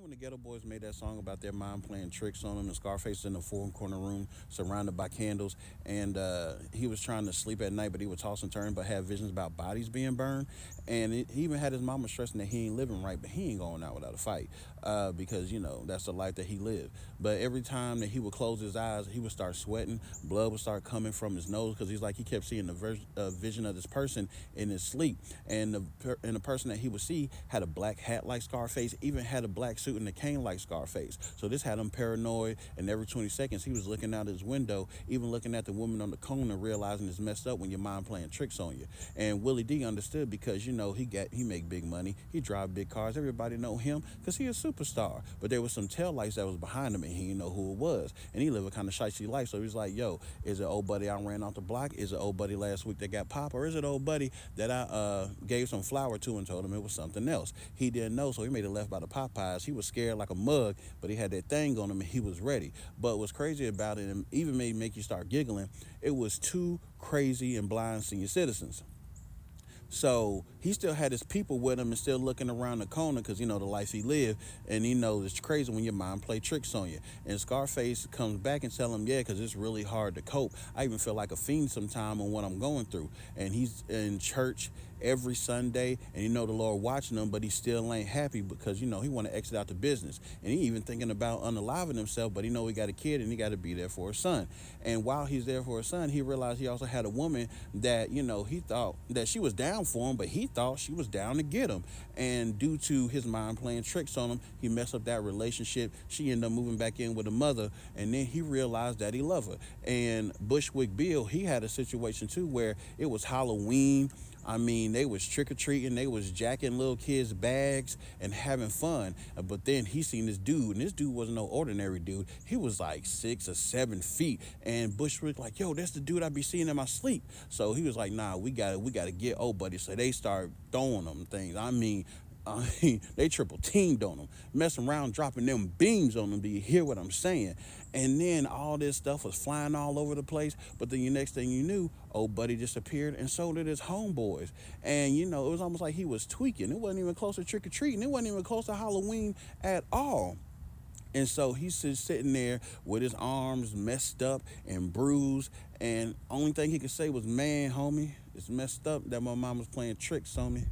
when the Ghetto Boys made that song about their mom playing tricks on them and Scarface in the four corner room surrounded by candles and he was trying to sleep at night but he would toss and turn but had visions about bodies being burned and he even had his mama stressing that he ain't living right but he ain't going out without a fight because that's the life that he lived. But every time that he would close his eyes he would start sweating, blood would start coming from his nose because he's like he kept seeing the vision of this person in his sleep and the person that he would see had a black hat like Scarface, even had a black suit and a cane like Scarface. So this had him paranoid, and every 20 seconds he was looking out his window, even looking at the woman on the corner, realizing it's messed up when your mind playing tricks on you. And Willie D understood because he make big money, he drive big cars, everybody know him because he a superstar. But there was some tail lights that was behind him, and he didn't know who it was, and he lived a kind of shicey life. So he's like, "Yo, is it old buddy I ran off the block? Is it old buddy last week that got popped, or is it old buddy that I gave some flour to and told him it was something else?" He didn't know, so he made a left by the Popeyes. He was scared like a mug, but he had that thing on him and he was ready. But what's crazy about it, and even made make you start giggling, it was two crazy and blind senior citizens. So he still had his people with him and still looking around the corner because the life he lived, and he knows it's crazy when your mind play tricks on you. And Scarface comes back and tell him, yeah, because it's really hard to cope. I even feel like a fiend sometime on what I'm going through. And he's in church every Sunday, and the Lord watching him, but he still ain't happy because he want to exit out the business, and he even thinking about unaliving himself, but he know he got a kid and he got to be there for his son. And while he's there for his son, he realized he also had a woman that he thought that she was down for him, but he thought she was down to get him. And due to his mind playing tricks on him, he messed up that relationship. She ended up moving back in with a mother, and then he realized that he loved her. And Bushwick Bill, he had a situation too where it was Halloween. I mean, they was trick or treating, they was jacking little kids' bags and having fun. But then he seen this dude, and this dude wasn't no ordinary dude. He was like 6 or 7 feet. And Bushwick like, yo, that's the dude I be seeing in my sleep. So he was like, nah, we gotta get old buddy. So they start throwing them things. They triple teamed on him, messing around, dropping them beams on him. Do you hear what I'm saying? And then all this stuff was flying all over the place. But then the next thing you knew, old buddy disappeared, and so did his homeboys. And it was almost like he was tweaking. It wasn't even close to trick or treating. It wasn't even close to Halloween at all. And so he's just sitting there with his arms messed up and bruised. And only thing he could say was, man, homie, it's messed up that my mom was playing tricks on me.